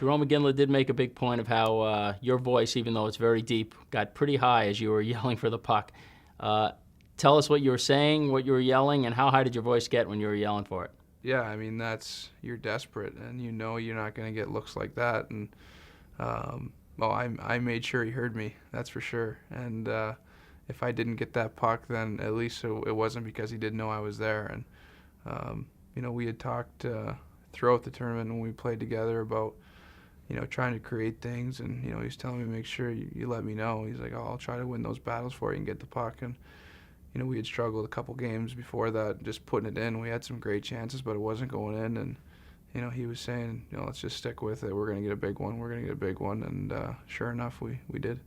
Jerome McGinley did make a big point of how your voice, even though it's very deep, got pretty high as you were yelling for the puck. Tell us what you were saying, what you were yelling, and how high did your voice get when you were yelling for it? Yeah, I mean, you're desperate, and you know you're not going to get looks like that. And well, I made sure he heard me, that's for sure. And if I didn't get that puck, then at least it wasn't because he didn't know I was there. And we had talked throughout the tournament when we played together about trying to create things, and he was telling me, make sure you let me know. He's like, oh, I'll try to win those battles for you and get the puck. And we had struggled a couple games before that, just putting it in. We had some great chances, but it wasn't going in. And he was saying, let's just stick with it. We're going to get a big one. We're going to get a big one. And sure enough, we did.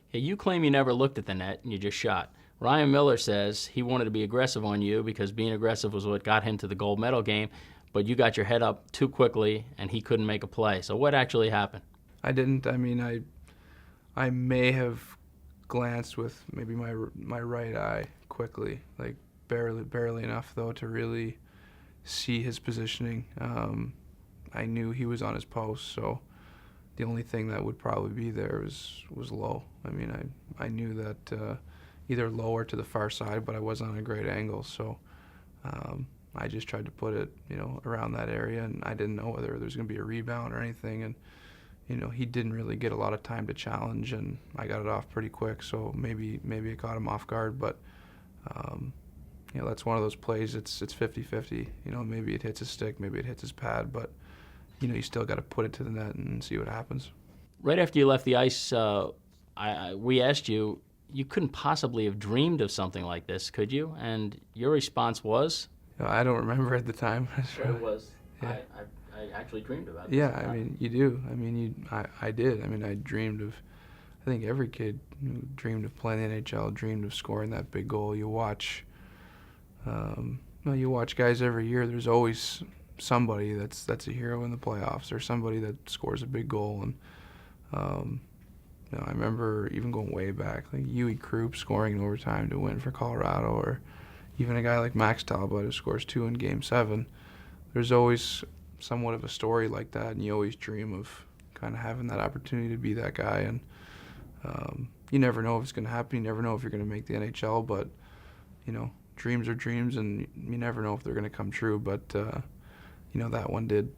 Hey, you claim you never looked at the net and you just shot. Ryan Miller says he wanted to be aggressive on you because being aggressive was what got him to the gold medal game, but you got your head up too quickly and he couldn't make a play. So what actually happened? I didn't. I mean, I may have glanced with maybe my right eye quickly, like barely enough though to really see his positioning. I knew he was on his post, so the only thing that would probably be there was low. I mean, I knew that either low or to the far side, but I wasn't on a great angle, so I just tried to put it, around that area, and I didn't know whether there was going to be a rebound or anything. And he didn't really get a lot of time to challenge, and I got it off pretty quick, so maybe it caught him off guard. But that's one of those plays. It's 50-50. Maybe it hits his stick, maybe it hits his pad, but you still got to put it to the net and see what happens. Right after you left the ice, we asked you, you couldn't possibly have dreamed of something like this, could you? And your response was? I don't remember at the time. But it was. Yeah. I actually dreamed about it. Yeah, I mean, you do. I mean, I did. I mean, I dreamed of, I think every kid dreamed of playing the NHL, dreamed of scoring that big goal. You watch guys every year. There's always somebody that's a hero in the playoffs, or somebody that scores a big goal. And I remember even going way back, like Huey Krupp scoring in overtime to win for Colorado, or even a guy like Max Talbot who scores 2 in Game 7. There's always somewhat of a story like that, and you always dream of kind of having that opportunity to be that guy. And you never know if it's going to happen. You never know if you're going to make the NHL, but dreams are dreams, and you never know if they're going to come true. But that one did.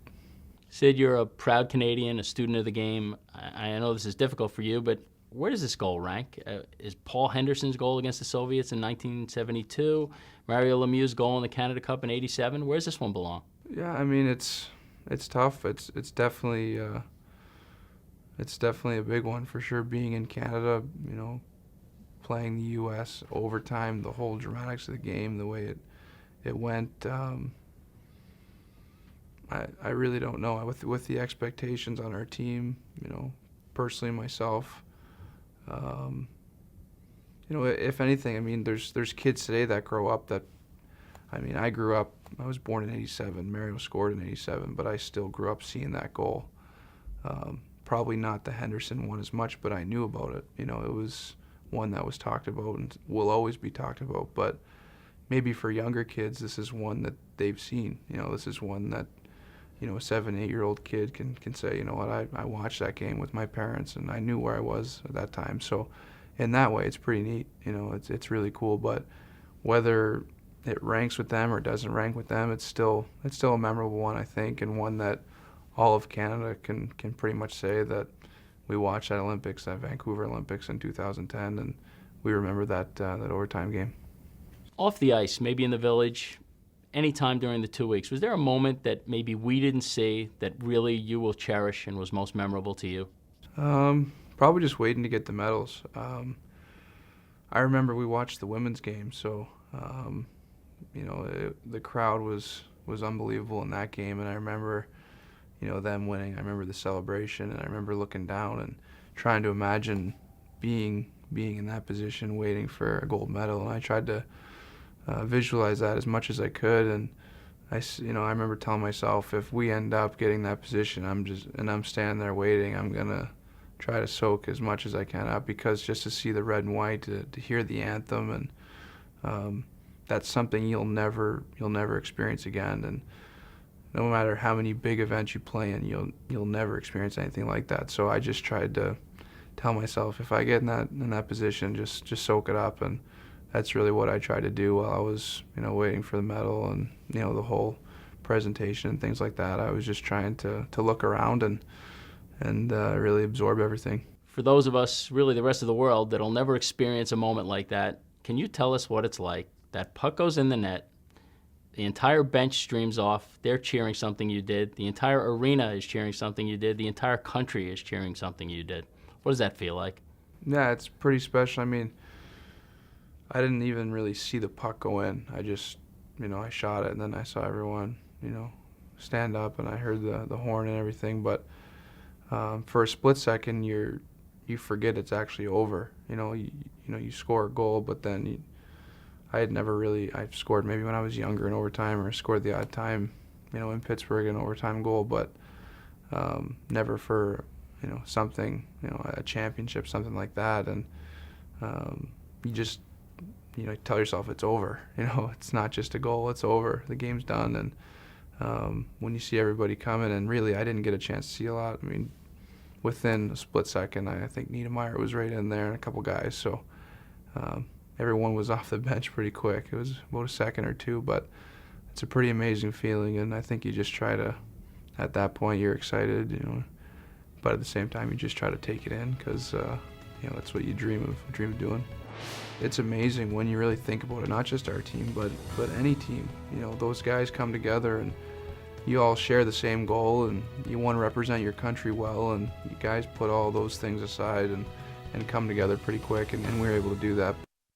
Sid, you're a proud Canadian, a student of the game. I know this is difficult for you, but where does this goal rank? Is Paul Henderson's goal against the Soviets in 1972, Mario Lemieux's goal in the Canada Cup in '87? Where does this one belong? Yeah, I mean, it's tough. It's definitely a big one for sure. Being in Canada, playing the U.S. overtime, the whole dramatics of the game, the way it went. I really don't know. With the expectations on our team, personally myself, if anything, I mean, there's kids today that grow up that, I mean, I was born in '87. Mario scored in '87, but I still grew up seeing that goal. Probably not the Henderson one as much, but I knew about it. It was one that was talked about and will always be talked about. But maybe for younger kids, this is one that they've seen. This is one that, a 7-8-year-old kid can say, what, I watched that game with my parents, and I knew where I was at that time. So in that way, it's pretty neat. It's really cool. But whether it ranks with them or doesn't rank with them, it's still a memorable one, I think, and one that all of Canada can pretty much say that we watched that Olympics, that Vancouver Olympics in 2010, and we remember that overtime game. Off the ice, maybe in the village, any time during the 2 weeks, was there a moment that maybe we didn't see that really you will cherish and was most memorable to you? Probably just waiting to get the medals. I remember we watched the women's game, so the crowd was unbelievable in that game, and I remember them winning. I remember the celebration, and I remember looking down and trying to imagine being in that position, waiting for a gold medal, and I tried to visualize that as much as I could. And I remember telling myself, if we end up getting that position, I'm standing there waiting, I'm gonna try to soak as much as I can up, because just to see the red and white, to hear the anthem, and that's something you'll never experience again. And no matter how many big events you play in, you'll never experience anything like that. So I just tried to tell myself, if I get in that position, just soak it up, and that's really what I tried to do while I was, waiting for the medal and, the whole presentation and things like that. I was just trying to look around and really absorb everything. For those of us, really the rest of the world, that'll never experience a moment like that, can you tell us what it's like? That puck goes in the net, the entire bench streams off, they're cheering something you did, the entire arena is cheering something you did, the entire country is cheering something you did. What does that feel like? Yeah, it's pretty special. I mean, I didn't even really see the puck go in. I just, I shot it, and then I saw everyone, stand up, and I heard the horn and everything. But for a split second, you forget it's actually over. You score a goal, but then I've scored maybe when I was younger in overtime, or scored the odd time, in Pittsburgh an overtime goal, but never for, something, a championship, something like that. And you just, tell yourself it's over. It's not just a goal, it's over. The game's done. And when you see everybody coming, and really I didn't get a chance to see a lot. I mean, within a split second, I think Niedermeyer was right in there and a couple guys. So everyone was off the bench pretty quick. It was about a second or two, but it's a pretty amazing feeling. And I think you just try to, at that point, you're excited, but at the same time, you just try to take it in, because that's what you dream of doing. It's amazing when you really think about it. Not just our team, but any team. Those guys come together, and you all share the same goal, and you want to represent your country well, and you guys put all those things aside and come together pretty quick, and we were able to do that.